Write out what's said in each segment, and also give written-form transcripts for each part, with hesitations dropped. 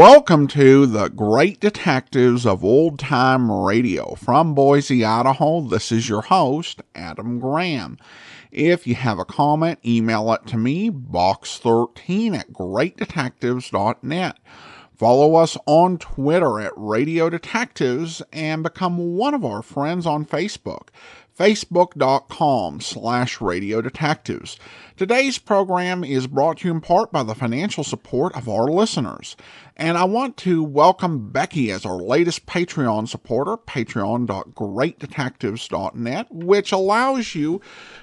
Welcome to the Great Detectives of Old Time Radio. From Boise, Idaho, this is your host, Adam Graham. If you have a comment, email it to me, box13@greatdetectives.net. Follow us on Twitter at Radio Detectives and become one of our friends on Facebook, facebook.com/Radio Detectives. Today's program is brought to you in part by the financial support of our listeners. And I want to welcome Becky as our latest Patreon supporter, patreon.greatdetectives.net, which allows you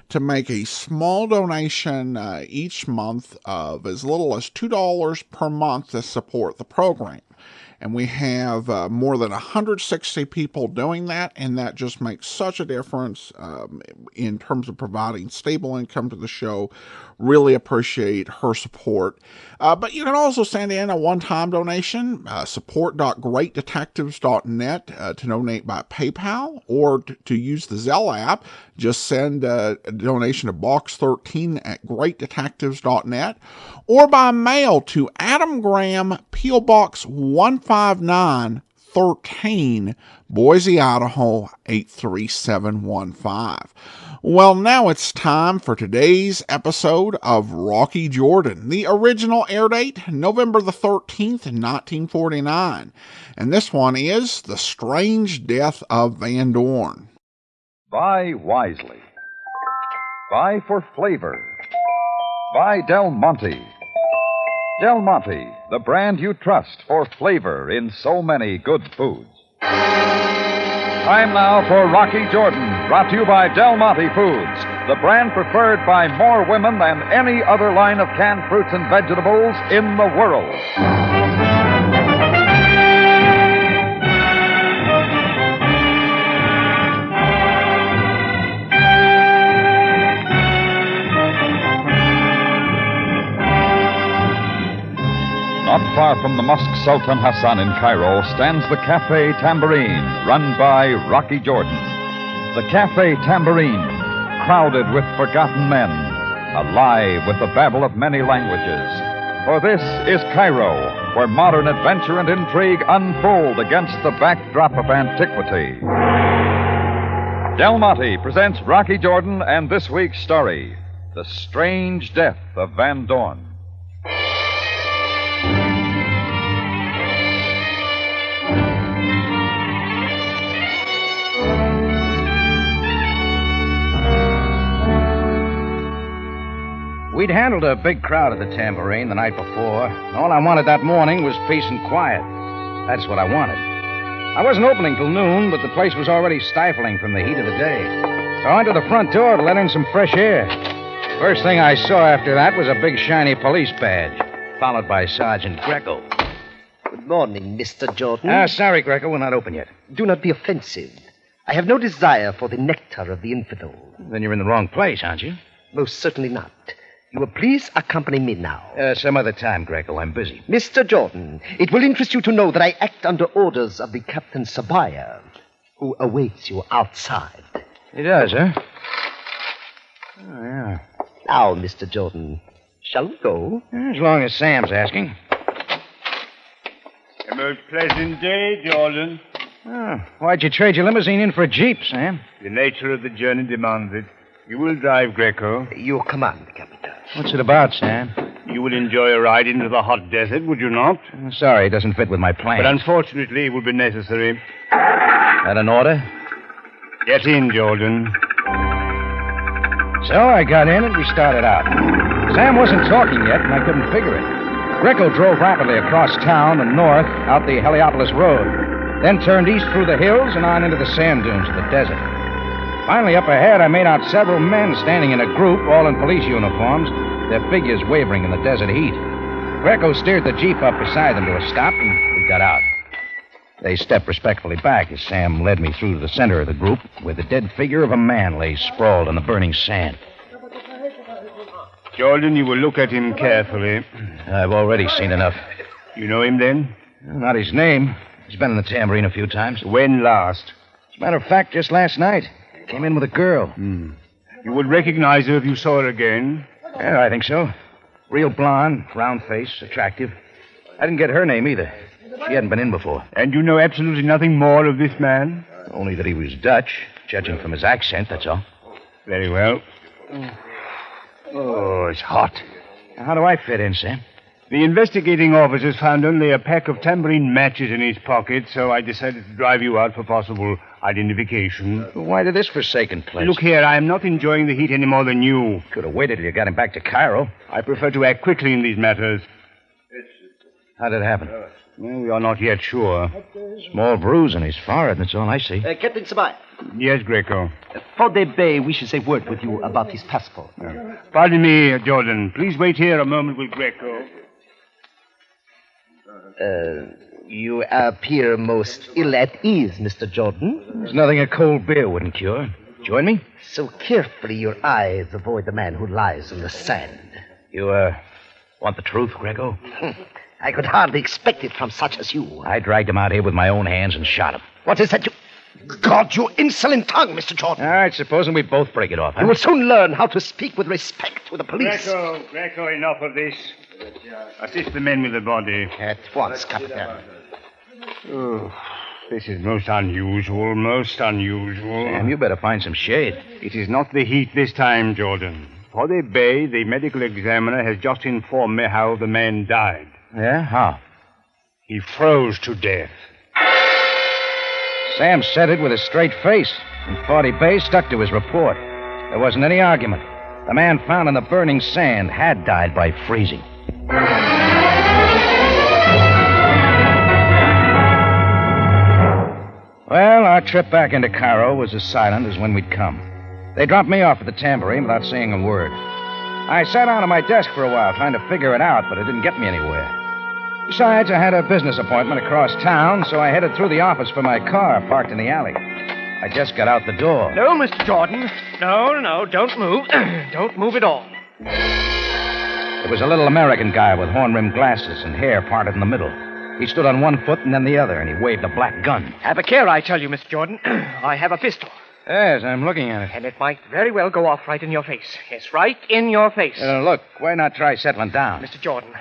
to make a small donation each month of as little as $2 per month to support the program. And we have more than 160 people doing that, and that just makes such a difference in terms of providing stable income to the show. Really appreciate her support. But you can also send in a one-time donation, support.greatdetectives.net to donate by PayPal, or to use the Zelle app. Just send a donation to box13@greatdetectives.net, or by mail to Adam Graham, P.O. Box 15913, Boise, Idaho 83715. Well, now it's time for today's episode of Rocky Jordan. The original air date, November the 13th, 1949. And this one is The Strange Death of Van Dorn. Buy wisely. Buy for flavor. Buy Del Monte. Del Monte, the brand you trust for flavor in so many good foods. Time now for Rocky Jordan, brought to you by Del Monte Foods, the brand preferred by more women than any other line of canned fruits and vegetables in the world. Not far from the Mosque Sultan Hassan in Cairo stands the Café Tambourine, run by Rocky Jordan. The Café Tambourine, crowded with forgotten men, alive with the babble of many languages. For this is Cairo, where modern adventure and intrigue unfold against the backdrop of antiquity. Del Monte presents Rocky Jordan and this week's story, The Strange Death of Van Dorn. We'd handled a big crowd at the Tambourine the night before. All I wanted that morning was peace and quiet. That's what I wanted. I wasn't opening till noon, but the place was already stifling from the heat of the day. So I went to the front door to let in some fresh air. First thing I saw after that was a big shiny police badge, followed by Sergeant Greco. Good morning, Mr. Jordan. Sorry, Greco, we're not open yet. Do not be offensive. I have no desire for the nectar of the infidel. Then you're in the wrong place, aren't you? Most certainly not. You will please accompany me now. Some other time, Greco. I'm busy. Mr. Jordan, it will interest you to know that I act under orders of the Captain Sabaya, who awaits you outside. He does, huh? Oh, yeah. Now, Mr. Jordan, shall we go? As long as Sam's asking. A most pleasant day, Jordan. Oh, why'd you trade your limousine in for a Jeep, Sam? The nature of the journey demands it. You will drive, Greco. Your command, Captain. What's it about, Sam? You will enjoy a ride into the hot desert, would you not? Sorry, it doesn't fit with my plans. But unfortunately, it will be necessary. That an order? Get in, Jordan. So I got in and we started out. Sam wasn't talking yet, and I couldn't figure it. Greco drove rapidly across town and north out the Heliopolis Road, then turned east through the hills and on into the sand dunes of the desert. Finally, up ahead, I made out several men standing in a group, all in police uniforms, their figures wavering in the desert heat. Greco steered the Jeep up beside them to a stop, and we got out. They stepped respectfully back as Sam led me through to the center of the group, where the dead figure of a man lay sprawled on the burning sand. Jordan, you will look at him carefully. I've already seen enough. You know him, then? Not his name. He's been in the Tambourine a few times. When last? As a matter of fact, just last night. Came in with a girl. You would recognize her if you saw her again? Yeah, I think so. Real blonde, round face, attractive. I didn't get her name either. She hadn't been in before. And you know absolutely nothing more of this man? Only that he was Dutch, judging from his accent, that's all. Very well. Oh, it's hot. How do I fit in, Sam? The investigating officers found only a pack of tambourine matches in his pocket, so I decided to drive you out for possible identification. Why to this forsaken place? Look here, I am not enjoying the heat any more than you. Could have waited till you got him back to Cairo. I prefer to act quickly in these matters. How did it happen? Well, we are not yet sure. Small bruise on his forehead, that's all I see. Captain Sabaya, Yes, Greco. Forde Bay wishes a word with you about his passport. Pardon me, Jordan. Please wait here a moment with Greco. You appear most ill at ease, Mr. Jordan. There's nothing a cold beer wouldn't cure. Join me? So carefully your eyes avoid the man who lies in the sand. You, want the truth, Greco? I could hardly expect it from such as you. I dragged him out here with my own hands and shot him. What is that you... God, you insolent tongue, Mr. Jordan. All right, supposing we both break it off, huh? You will soon learn how to speak with respect to the police. Greco, enough of this. Assist the men with the body. At once, Captain. Oh, this is most unusual, most unusual. Sam, you better find some shade. It is not the heat this time, Jordan. Forde Bay, the medical examiner, has just informed me how the man died. Yeah? How? He froze to death. Sam said it with a straight face, and 40 Bay stuck to his report. There wasn't any argument. The man found in the burning sand had died by freezing. Well, our trip back into Cairo was as silent as when we'd come. They dropped me off at the tambourine without saying a word. I sat down at my desk for a while trying to figure it out, but it didn't get me anywhere. Besides, I had a business appointment across town, so I headed through the office for my car parked in the alley. I just got out the door. No, Mr. Jordan. No, don't move. Don't move at all. There was a little American guy with horn-rimmed glasses and hair parted in the middle. He stood on one foot and then the other, and he waved a black gun. Have a care, I tell you, Mr. Jordan. I have a pistol. Yes, I'm looking at it. And it might very well go off right in your face. Yes, right in your face. Look, why not try settling down? Mr. Jordan,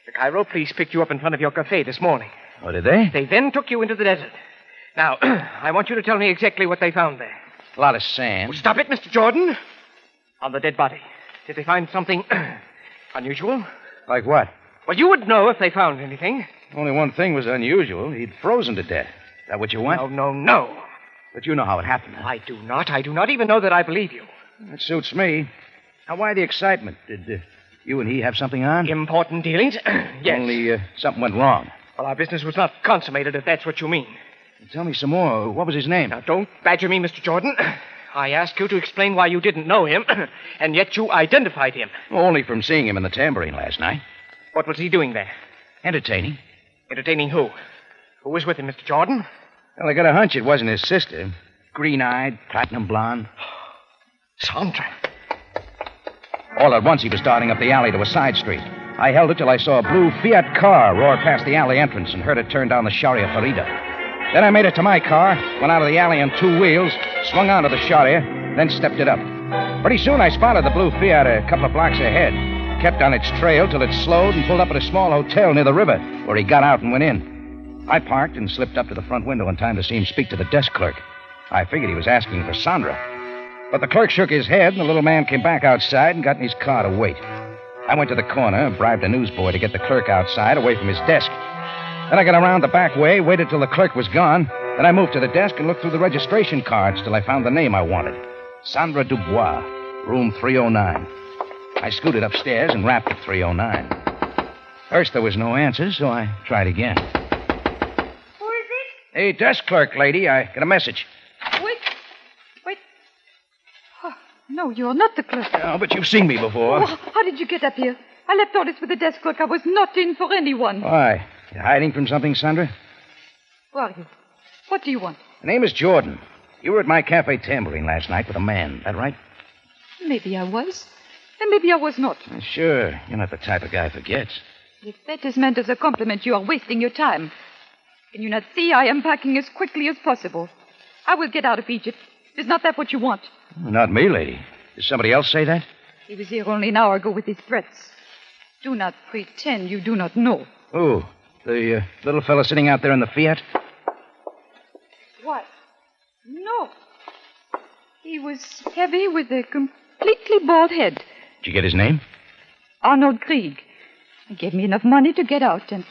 the Cairo police picked you up in front of your cafe this morning. Oh, did they? They then took you into the desert. Now, I want you to tell me exactly what they found there. A lot of sand. Stop it, Mr. Jordan. On the dead body, did they find something unusual? Like what? Well, you would know if they found anything. Only one thing was unusual. He'd frozen to death. Is that what you want? No. But you know how it happened. Huh? I do not. I do not even know that I believe you. That suits me. Now, why the excitement? Did you and he have something on? Important dealings? Yes. Only something went wrong. Well, our business was not consummated, if that's what you mean. Tell me some more. What was his name? Now, don't badger me, Mr. Jordan. I asked you to explain why you didn't know him, and yet you identified him. Only from seeing him in the tambourine last night. What was he doing there? Entertaining. Entertaining who? Who was with him, Mr. Jordan? Well, I got a hunch it wasn't his sister. Green-eyed, platinum blonde. Sandra. All at once, he was darting up the alley to a side street. I held it till I saw a blue Fiat car roar past the alley entrance and heard it turn down the Sharia Farida. Then I made it to my car, went out of the alley on two wheels, swung onto the Sharia, then stepped it up. Pretty soon, I spotted the blue Fiat a couple of blocks ahead. Kept on its trail till it slowed and pulled up at a small hotel near the river, where he got out and went in. I parked and slipped up to the front window in time to see him speak to the desk clerk. I figured he was asking for Sandra. But the clerk shook his head, and the little man came back outside and got in his car to wait. I went to the corner, bribed a newsboy to get the clerk outside, away from his desk. Then I got around the back way, waited till the clerk was gone. Then I moved to the desk and looked through the registration cards till I found the name I wanted. Sandra Dubois, room 309. I scooted upstairs and rapped at 309. First, there was no answer, so I tried again. Who is it? Hey, desk clerk lady, I got a message. Wait. Oh, no, you're not the clerk. Oh, but you've seen me before. Oh, how did you get up here? I left orders with the desk clerk. I was not in for anyone. Why? You hiding from something, Sandra? Who are you? What do you want? The name is Jordan. You were at my cafe tambourine last night with a man. That right? Maybe I was. And maybe I was not. Sure. You're not the type of guy who forgets. If that is meant as a compliment, you are wasting your time. Can you not see I am packing as quickly as possible? I will get out of Egypt. Is not that what you want? Not me, lady. Did somebody else say that? He was here only an hour ago with his threats. Do not pretend you do not know. Who? The little fellow sitting out there in the Fiat? What? No. He was heavy with a completely bald head. Did you get his name? Arnold Krieg. He gave me enough money to get out, and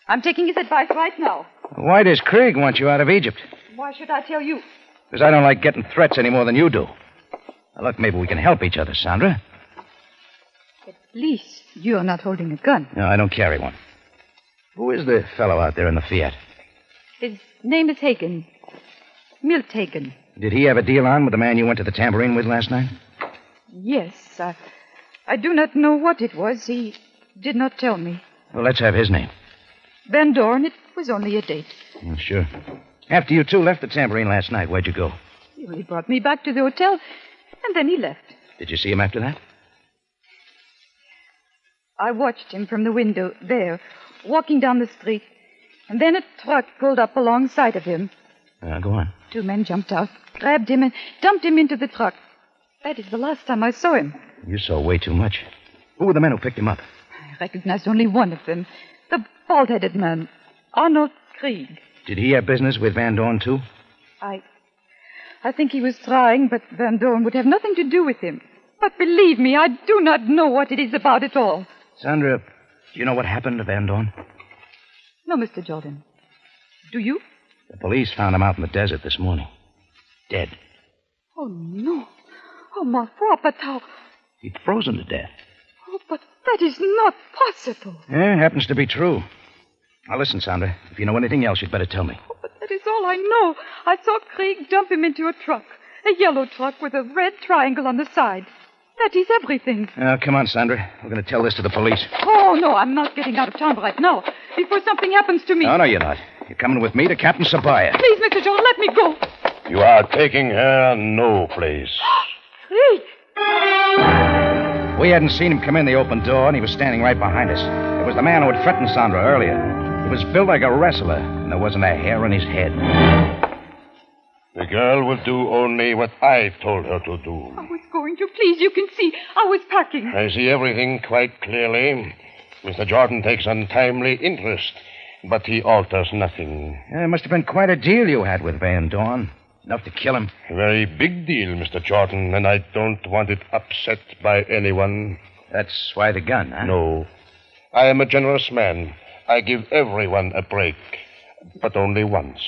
I'm taking his advice right now. Why does Krieg want you out of Egypt? Why should I tell you? Because I don't like getting threats any more than you do. Now, look, maybe we can help each other, Sandra. At least you're not holding a gun. No, I don't carry one. Who is the fellow out there in the Fiat? His name is Hagen. Milt Hagen. Did he have a deal on with the man you went to the tambourine with last night? Yes, I do not know what it was. He did not tell me. Well, let's have his name. Van Dorn, it was only a date. Oh, sure. After you two left the tambourine last night, where'd you go? He brought me back to the hotel, and then he left. Did you see him after that? I watched him from the window there, walking down the street, and then a truck pulled up alongside of him. Go on. 2 men jumped out, grabbed him, and dumped him into the truck. That is the last time I saw him. You saw way too much. Who were the men who picked him up? I recognized only one of them, the bald-headed man, Arnold Krieg. Did he have business with Van Dorn, too? I think he was trying, but Van Dorn would have nothing to do with him. But believe me, I do not know what it is about at all. Sandra, do you know what happened to Van Dorn? No, Mr. Jordan. Do you? The police found him out in the desert this morning. Dead. Oh, no. Oh, ma foi, but how... He'd frozen to death. Oh, but that is not possible. Yeah, happens to be true. Now, listen, Sandra. If you know anything else, you'd better tell me. Oh, but that is all I know. I saw Krieg dump him into a truck. A yellow truck with a red triangle on the side. That is everything. Come on, Sandra. We're going to tell this to the police. Oh, no, I'm not getting out of town right now. Before something happens to me. No, you're not. You're coming with me to Captain Sabaya. Please, Mr. Jordan, let me go. You are taking her no place. Krieg! We hadn't seen him come in the open door, and he was standing right behind us. It was the man who had threatened Sandra earlier. He was built like a wrestler, and there wasn't a hair on his head. The girl will do only what I've told her to do. I was going to. Please, you can see. I was packing. I see everything quite clearly. Mr. Jordan takes untimely interest, but he alters nothing. It must have been quite a deal you had with Van Dorn. Enough to kill him. A very big deal, Mr. Jordan, and I don't want it upset by anyone. That's why the gun, huh? No. I am a generous man. I give everyone a break, but only once.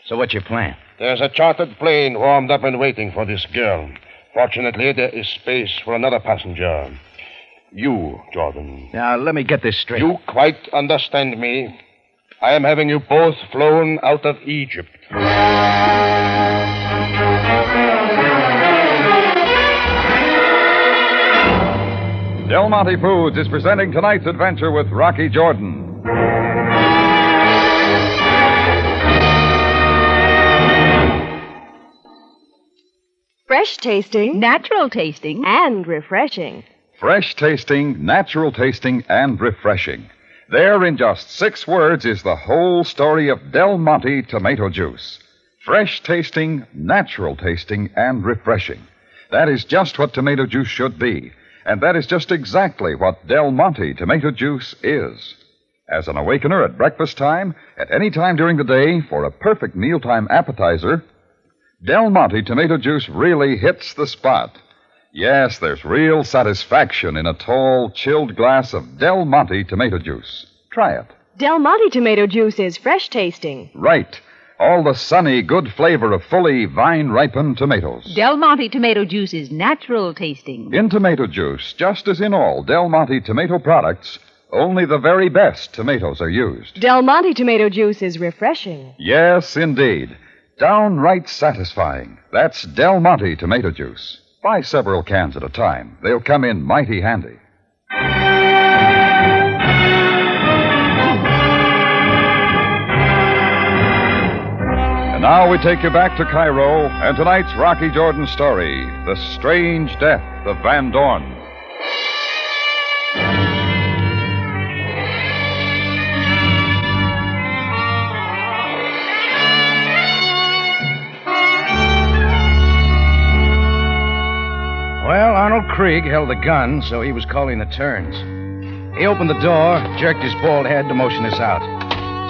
So what's your plan? There's a chartered plane warmed up and waiting for this girl. Fortunately, there is space for another passenger. You, Jordan. Now, let me get this straight. You quite understand me. I am having you both flown out of Egypt. Del Monte Foods is presenting tonight's adventure with Rocky Jordan. Fresh tasting, natural tasting, and refreshing. Fresh tasting, natural tasting, and refreshing. There, in just 6 words, is the whole story of Del Monte tomato juice. Fresh tasting, natural tasting, and refreshing. That is just what tomato juice should be. And that is just exactly what Del Monte tomato juice is. As an awakener at breakfast time, at any time during the day, for a perfect mealtime appetizer, Del Monte tomato juice really hits the spot. Yes, there's real satisfaction in a tall, chilled glass of Del Monte tomato juice. Try it. Del Monte tomato juice is fresh tasting. Right. All the sunny, good flavor of fully vine-ripened tomatoes. Del Monte tomato juice is natural tasting. In tomato juice, just as in all Del Monte tomato products, only the very best tomatoes are used. Del Monte tomato juice is refreshing. Yes, indeed. Downright satisfying. That's Del Monte tomato juice. Buy several cans at a time. They'll come in mighty handy. And now we take you back to Cairo and tonight's Rocky Jordan story, The Strange Death of Van Dorn. Well, Arnold Krieg held the gun, so he was calling the turns. He opened the door, jerked his bald head to motion us out.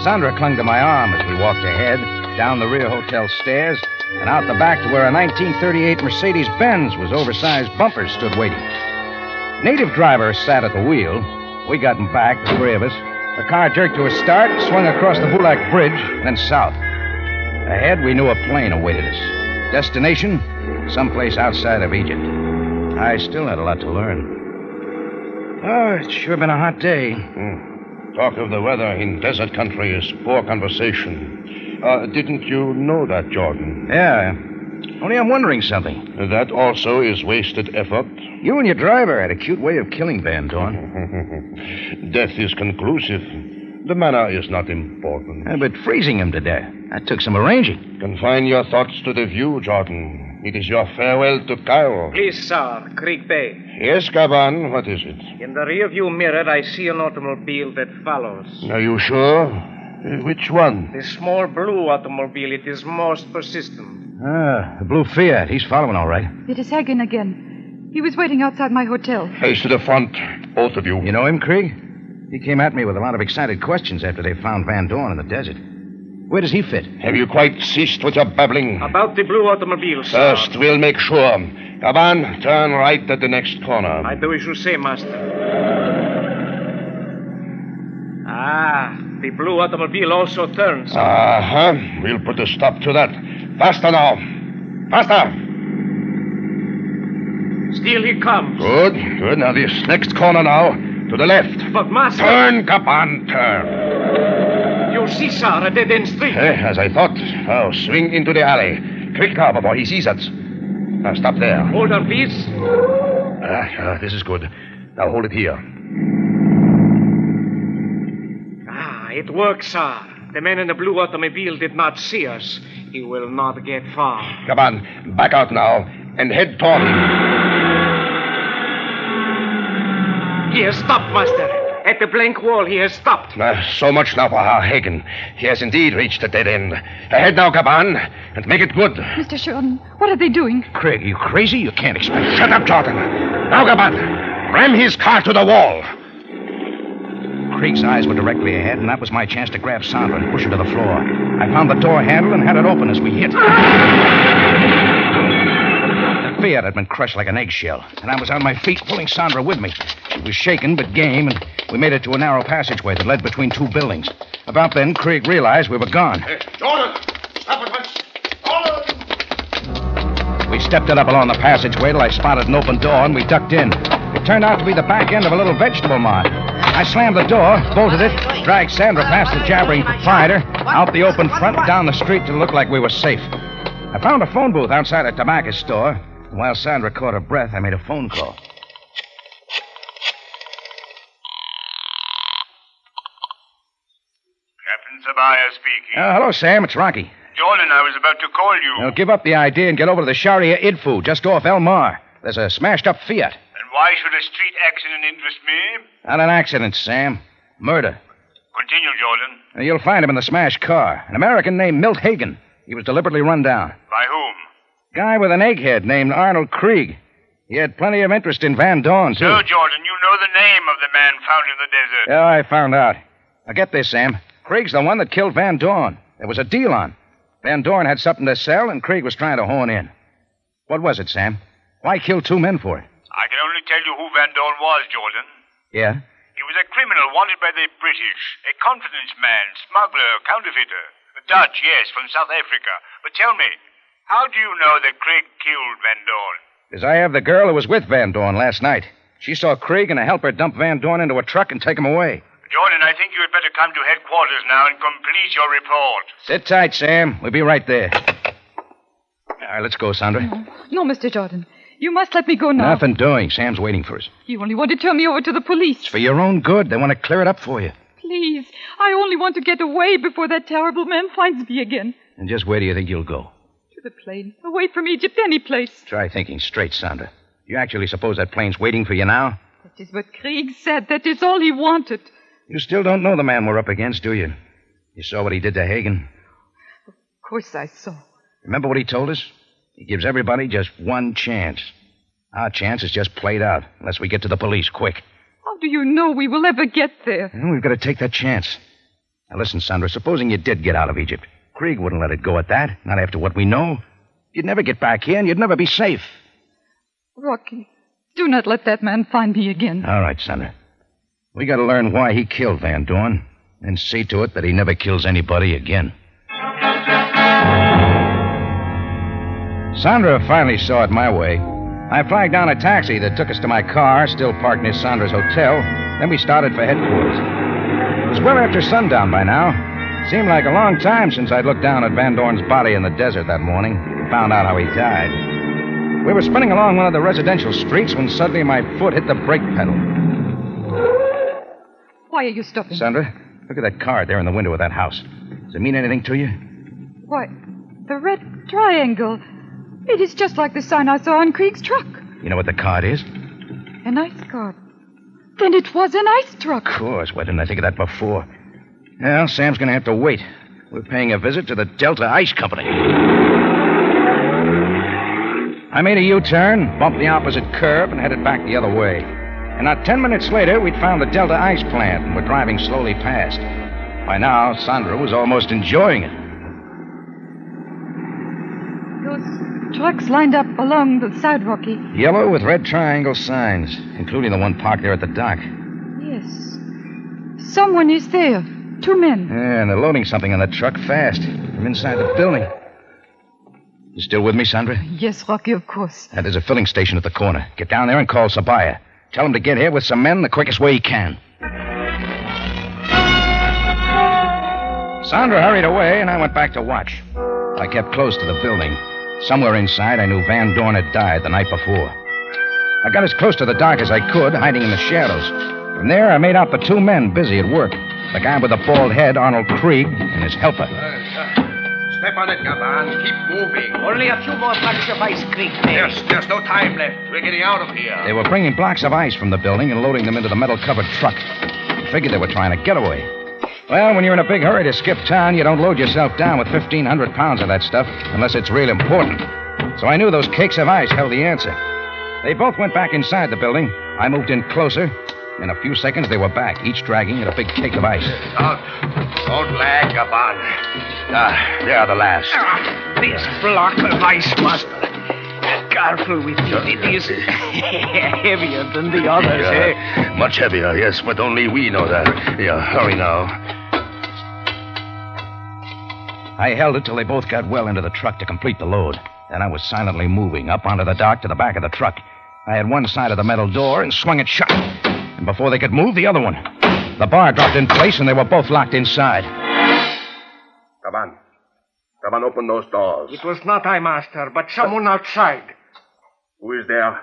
Sandra clung to my arm as we walked ahead, down the rear hotel stairs, and out the back to where a 1938 Mercedes-Benz with oversized bumpers stood waiting. Native driver sat at the wheel. We got him back, the three of us. The car jerked to a start, swung across the Bulak Bridge, then south. Ahead, we knew a plane awaited us. Destination, someplace outside of Egypt. I still had a lot to learn. Oh, it's sure been a hot day. Talk of the weather in desert country is poor conversation. Didn't you know that, Jordan? Yeah. Only I'm wondering something. That also is wasted effort. You and your driver had a cute way of killing Van Dorn. Death is conclusive. The manner is not important. But freezing him to death, that took some arranging. Confine your thoughts to the view, Jordan. It is your farewell to Cairo. Please, sir, Creek Bay. Yes, Gaban, what is it? In the rearview mirror, I see an automobile that follows. Are you sure? Which one? The small blue automobile. It is most persistent. The blue Fiat. He's following all right. It is Hagen again. He was waiting outside my hotel. Face to the front, both of you. You know him, Krieg? He came at me with a lot of excited questions after they found Van Dorn in the desert. Where does he fit? Have you quite ceased with your babbling? About the blue automobile, sir. First, we'll make sure. Gaban, turn right at the next corner. I do as you say, master. The blue automobile also turns. We'll put a stop to that. Faster now. Faster. Still he comes. Good. Now this next corner now. To the left. But, master... Turn, Gaban, turn. You see, sir, a dead-end street. As I thought. Now, swing into the alley. Quick now before he sees us. Now, stop there. Hold on, please. This is good. Now, hold it here. It works, sir. The man in the blue automobile did not see us. He will not get far. Gaban, back out now and head toward him. He has stopped, master. At the blank wall, he has stopped. So much now for our Hagen. He has indeed reached the dead end. Ahead now, Gaban, and make it good. Mr. Jordan, what are they doing? Craig, are you crazy? You can't expect... Shut up, Jordan. Now, Gaban, ram his car to the wall. Krieg's eyes were directly ahead, and that was my chance to grab Sandra and push her to the floor. I found the door handle and had it open as we hit. The Fiat had been crushed like an eggshell, and I was on my feet, pulling Sandra with me. She was shaken but game, and we made it to a narrow passageway that led between two buildings. About then, Krieg realized we were gone. Jordan! Stop at once! Jordan! We stepped it up along the passageway till I spotted an open door, and we ducked in. It turned out to be the back end of a little vegetable mart. I slammed the door, bolted it, dragged Sandra past the jabbering proprietor, out the open front, down the street to look like we were safe. I found a phone booth outside a tobacco store, and while Sandra caught her breath, I made a phone call. Captain Sabaya speaking. Hello, Sam. It's Rocky. Jordan, I was about to call you. Now, give up the idea and get over to the Sharia Idfu, just off El Mar. There's a smashed-up Fiat. And why should a street accident interest me? Not an accident, Sam. Murder. Continue, Jordan. You'll find him in the smashed car. An American named Milt Hagen. He was deliberately run down. By whom? Guy with an egghead named Arnold Krieg. He had plenty of interest in Van Dorn, too. So, Jordan, you know the name of the man found in the desert. Yeah, I found out. Now, get this, Sam. Krieg's the one that killed Van Dorn. There was a deal on. Van Dorn had something to sell, and Krieg was trying to hone in. What was it, Sam? Why kill two men for it? I can only tell you who Van Dorn was, Jordan. Yeah? He was a criminal wanted by the British. A confidence man, smuggler, counterfeiter. Dutch, yes, from South Africa. But tell me, how do you know that Krieg killed Van Dorn? Because I have the girl who was with Van Dorn last night. She saw Krieg and a helper dump Van Dorn into a truck and take him away. Jordan, I think you had better come to headquarters now and complete your report. Sit tight, Sam. We'll be right there. All right, let's go, Sandra. No, Mr. Jordan. You must let me go now. Nothing doing. Sam's waiting for us. You only want to turn me over to the police. It's for your own good. They want to clear it up for you. Please. I only want to get away before that terrible man finds me again. And just where do you think you'll go? To the plane. Away from Egypt, any place. Try thinking straight, Sandra. You actually suppose that plane's waiting for you now? That is what Krieg said. That is all he wanted. You still don't know the man we're up against, do you? You saw what he did to Hagen. Of course I saw. Remember what he told us? He gives everybody just one chance. Our chance is just played out, unless we get to the police quick. How How do you know we will ever get there? Well, we've got to take that chance. Now, listen, Sandra, supposing you did get out of Egypt. Krieg wouldn't let it go at that, not after what we know. You'd never get back here, and you'd never be safe. Rocky, do not let that man find me again. All right, Sandra. We got to learn why he killed Van Dorn, and see to it that he never kills anybody again. Sandra finally saw it my way. I flagged down a taxi that took us to my car, still parked near Sandra's hotel. Then we started for headquarters. It was well after sundown by now. It seemed like a long time since I'd looked down at Van Dorn's body in the desert that morning and found out how he died. We were spinning along one of the residential streets when suddenly my foot hit the brake pedal. Why are you stopping? Sandra, look at that card there in the window of that house. Does it mean anything to you? Why, the red triangle. It is just like the sign I saw on Krieg's truck. You know what the card is? An ice card. Then it was an ice truck. Of course. Why didn't I think of that before? Well, Sam's going to have to wait. We're paying a visit to the Delta Ice Company. I made a U-turn, bumped the opposite curb, and headed back the other way. And not 10 minutes later, we'd found the Delta Ice plant and were driving slowly past. By now, Sandra was almost enjoying it. Those trucks lined up along the side, Rocky. Yellow with red triangle signs, including the one parked there at the dock. Yes. Someone is there. 2 men. Yeah, and they're loading something on the truck fast from inside the building. You still with me, Sandra? Yes, Rocky, of course. There's a filling station at the corner. Get down there and call Sabaya. Tell him to get here with some men the quickest way he can. Sandra hurried away, and I went back to watch. I kept close to the building. Somewhere inside, I knew Van Dorn had died the night before. I got as close to the dock as I could, hiding in the shadows. From there, I made out the 2 men busy at work. The guy with the bald head, Arnold Krieg, and his helper. Step on it, Gaban. Keep moving. Only a few more blocks of ice, Krieg. There's no time left. We're getting out of here. They were bringing blocks of ice from the building and loading them into the metal-covered truck. I figured they were trying to get away. Well, when you're in a big hurry to skip town, you don't load yourself down with 1,500 pounds of that stuff unless it's real important. So I knew those cakes of ice held the answer. They both went back inside the building. I moved in closer. In a few seconds, they were back, each dragging at a big cake of ice. Don't lag, Gaban. They are the last. This block of ice, Master. Careful with it. It is heavier than the others, eh? Much heavier, yes, but only we know that. Yeah, hurry now. I held it till they both got well into the truck to complete the load. Then I was silently moving up onto the dock to the back of the truck. I had one side of the metal door and swung it shut. And before they could move, the other one. The bar dropped in place, and they were both locked inside. Gaban, open those doors. It was not I, Master, but someone outside. Who is there?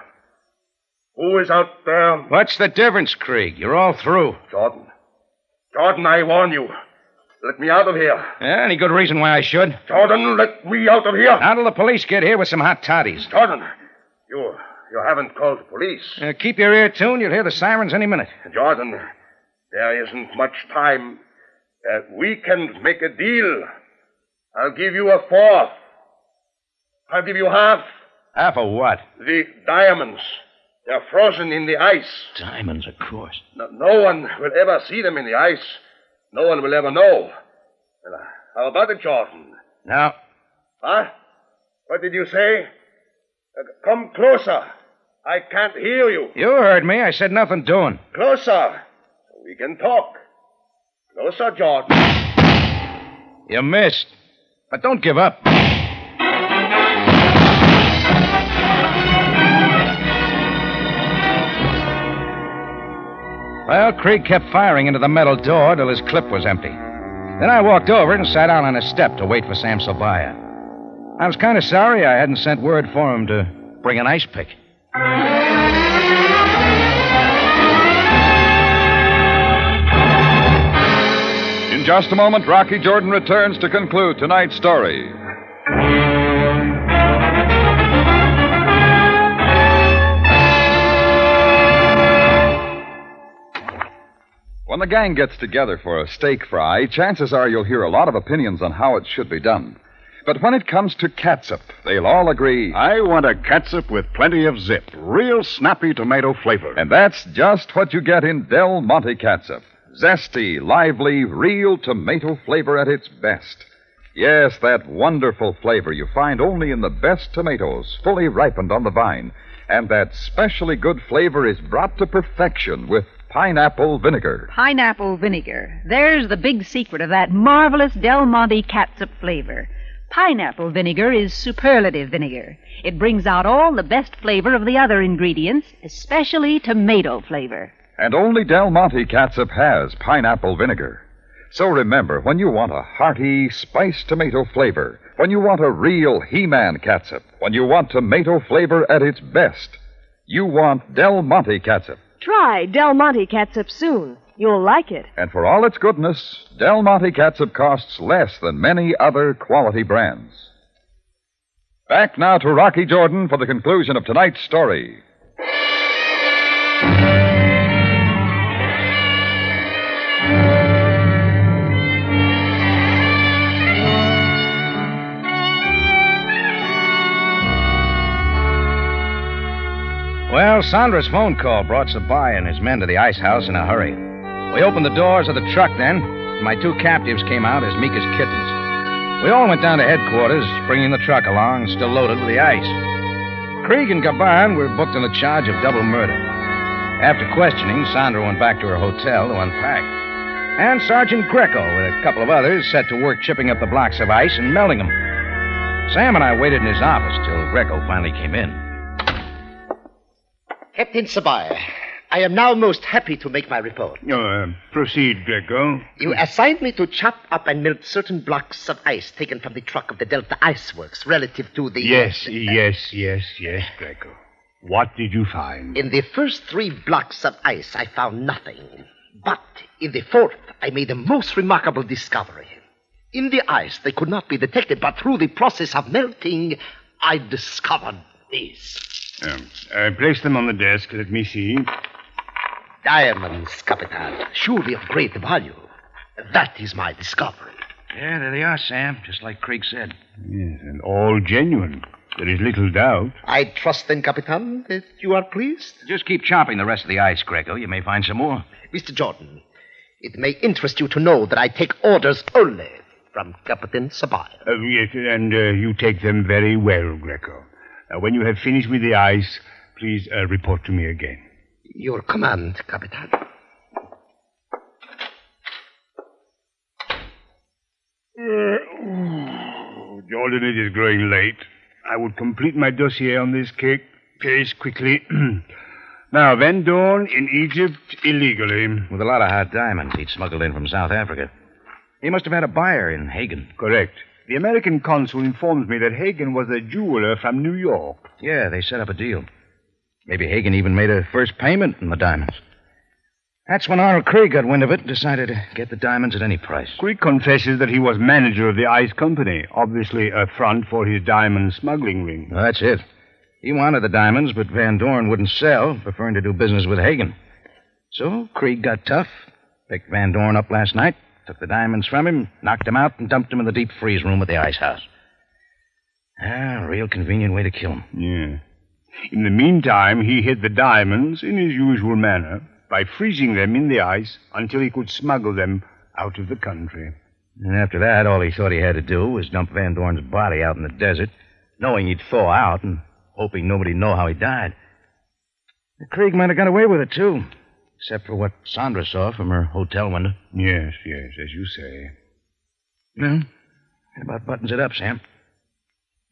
Who is out there? What's the difference, Krieg? You're all through. Jordan, I warn you. Let me out of here. Yeah, any good reason why I should? Jordan, let me out of here. Not till the police get here with some hot toddies. Jordan, you haven't called the police. Keep your ear tuned. You'll hear the sirens any minute. Jordan, there isn't much time. We can make a deal. I'll give you a fourth. I'll give you half. Half of what? The diamonds. They're frozen in the ice. Diamonds, of course. No one will ever see them in the ice. No one will ever know. How about it, Jordan? No. Huh? What did you say? Come closer. I can't hear you. You heard me. I said nothing doing. Closer. We can talk. Closer, Jordan. You missed. But don't give up. Well, Krieg kept firing into the metal door till his clip was empty. Then I walked over and sat down on a step to wait for Sam Sabaya. I was kind of sorry I hadn't sent word for him to bring an ice pick. In just a moment, Rocky Jordan returns to conclude tonight's story. When the gang gets together for a steak fry, chances are you'll hear a lot of opinions on how it should be done. But when it comes to catsup, they'll all agree. I want a catsup with plenty of zip. Real snappy tomato flavor. And that's just what you get in Del Monte catsup. Zesty, lively, real tomato flavor at its best. Yes, that wonderful flavor you find only in the best tomatoes, fully ripened on the vine. And that specially good flavor is brought to perfection with pineapple vinegar. Pineapple vinegar. There's the big secret of that marvelous Del Monte catsup flavor. Pineapple vinegar is superlative vinegar. It brings out all the best flavor of the other ingredients, especially tomato flavor. And only Del Monte catsup has pineapple vinegar. So remember, when you want a hearty, spiced tomato flavor, when you want a real He-Man catsup, when you want tomato flavor at its best, you want Del Monte catsup. Try Del Monte catsup soon. You'll like it. And for all its goodness, Del Monte catsup costs less than many other quality brands. Back now to Rocky Jordan for the conclusion of tonight's story. Well, Sandra's phone call brought Sabaya and his men to the ice house in a hurry. We opened the doors of the truck then, and my two captives came out as meek as kittens. We all went down to headquarters, bringing the truck along, still loaded with the ice. Krieg and Gaban were booked on a charge of double murder. After questioning, Sandra went back to her hotel to unpack. And Sergeant Greco, with a couple of others, set to work chipping up the blocks of ice and melting them. Sam and I waited in his office till Greco finally came in. Captain Sabaya, I am now most happy to make my report. Proceed, Greco. You assigned me to chop up and melt certain blocks of ice taken from the truck of the Delta Ice Works relative to the... Yes, Greco. What did you find? In the first 3 blocks of ice, I found nothing. But in the 4th, I made a most remarkable discovery. In the ice, they could not be detected, but through the process of melting, I discovered these. Place them on the desk. Let me see. Diamonds, Capitan. Surely of great value. That is my discovery. Yeah, there they are, Sam, just like Krieg said. Yes, and all genuine. There is little doubt. I trust then, Capitan, that you are pleased? Just keep chopping the rest of the ice, Greco. You may find some more. Mr. Jordan, it may interest you to know that I take orders only from Captain Sabaya. Yes, and you take them very well, Greco. When you have finished with the ice, please report to me again. Your command, Capitan. Jordan, it is growing late. I would complete my dossier on this case quickly. Now, Van Dorn in Egypt illegally. With a lot of hot diamonds he'd smuggled in from South Africa. He must have had a buyer in Hagen. Correct. The American consul informs me that Hagen was a jeweler from New York. Yeah, they set up a deal. Maybe Hagen even made a first payment in the diamonds. That's when Arnold Krieg got wind of it and decided to get the diamonds at any price. Krieg confesses that he was manager of the ice company, obviously a front for his diamond smuggling ring. Well, that's it. He wanted the diamonds, but Van Dorn wouldn't sell, preferring to do business with Hagen. So Krieg got tough, picked Van Dorn up last night, took the diamonds from him, knocked him out, and dumped him in the deep freeze room at the ice house. A real convenient way to kill him. Yeah. In the meantime, he hid the diamonds in his usual manner by freezing them in the ice until he could smuggle them out of the country. And after that, all he thought he had to do was dump Van Dorn's body out in the desert, knowing he'd thaw out and hoping nobody'd know how he died. The Krieg might have got away with it, too, except for what Sandra saw from her hotel window. Yes, as you say. Well, that about buttons it up, Sam.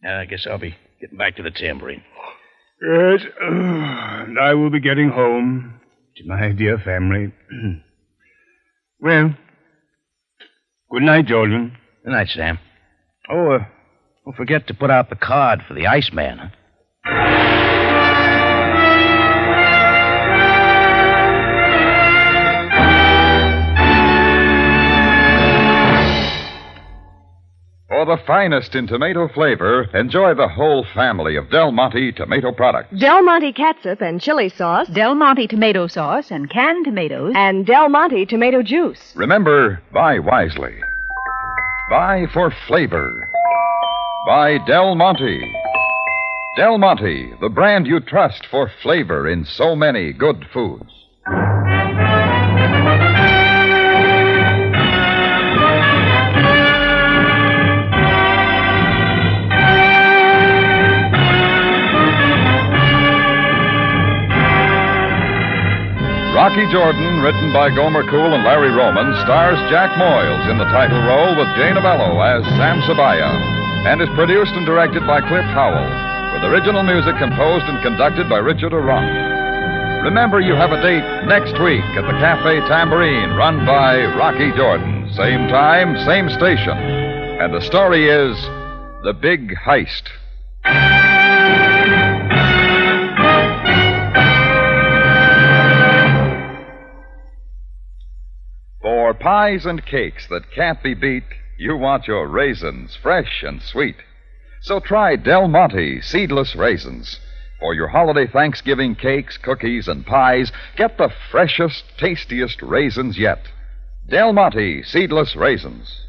I guess I'll be getting back to the tambourine. Yes, and I will be getting home to my dear family. Well, good night, Jordan. Good night, Sam. Oh, don't forget to put out the card for the Iceman, huh? For the finest in tomato flavor, enjoy the whole family of Del Monte tomato products. Del Monte catsup and chili sauce. Del Monte tomato sauce and canned tomatoes. And Del Monte tomato juice. Remember, buy wisely. Buy for flavor. by Del Monte. Del Monte, the brand you trust for flavor in so many good foods. Rocky Jordan, written by Gomer Cool and Larry Roman, stars Jack Moyles in the title role with Jane Avello as Sam Sabaya, and is produced and directed by Cliff Howell, with original music composed and conducted by Richard Arunk. Remember, you have a date next week at the Cafe Tambourine, run by Rocky Jordan. Same time, same station. And the story is The Big Heist. For pies and cakes that can't be beat, you want your raisins fresh and sweet. So try Del Monte seedless raisins. For your holiday Thanksgiving cakes, cookies, and pies, get the freshest, tastiest raisins yet. Del Monte seedless raisins.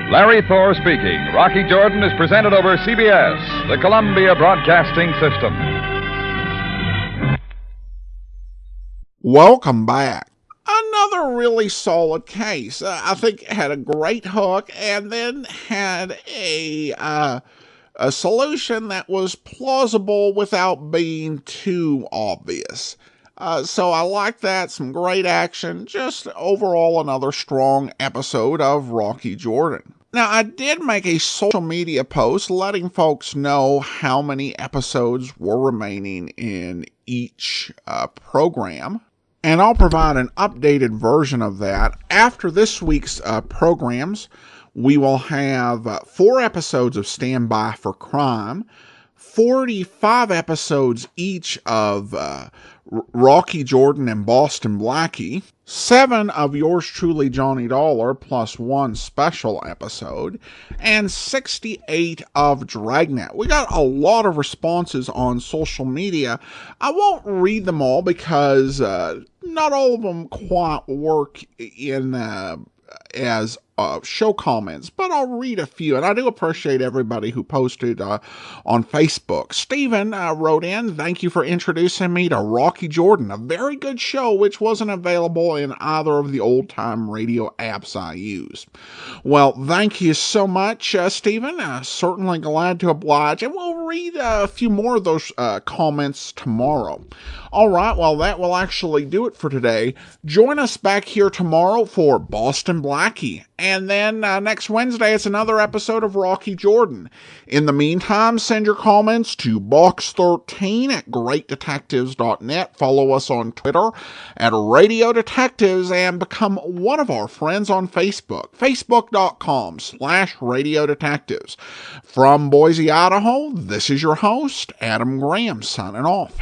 Larry Thor speaking. Rocky Jordan is presented over CBS, the Columbia Broadcasting System. Welcome back. Another really solid case. I think it had a great hook and then had a solution that was plausible without being too obvious. So I like that. Some great action. Just overall another strong episode of Rocky Jordan. Now, I did make a social media post letting folks know how many episodes were remaining in each program. And I'll provide an updated version of that. After this week's programs, we will have 4 episodes of Stand By for Crime, 45 episodes each of Rocky Jordan and Boston Blackie, 7 of yours truly Johnny Dollar plus 1 special episode, and 68 of Dragnet. We got a lot of responses on social media. I won't read them all because not all of them quite work in as show comments, but I'll read a few, and I do appreciate everybody who posted on Facebook. Stephen wrote in, "Thank you for introducing me to Rocky Jordan, a very good show which wasn't available in either of the old-time radio apps I use." Well, thank you so much, Stephen. Certainly glad to oblige, and we'll read a few more of those comments tomorrow. All right, well, that will actually do it for today. Join us back here tomorrow for Boston Blackie. And then next Wednesday, it's another episode of Rocky Jordan. In the meantime, send your comments to box13 at greatdetectives.net. Follow us on Twitter at Radio Detectives and become one of our friends on Facebook. Facebook.com/Radio Detectives. From Boise, Idaho, this is your host, Adam Graham, signing off.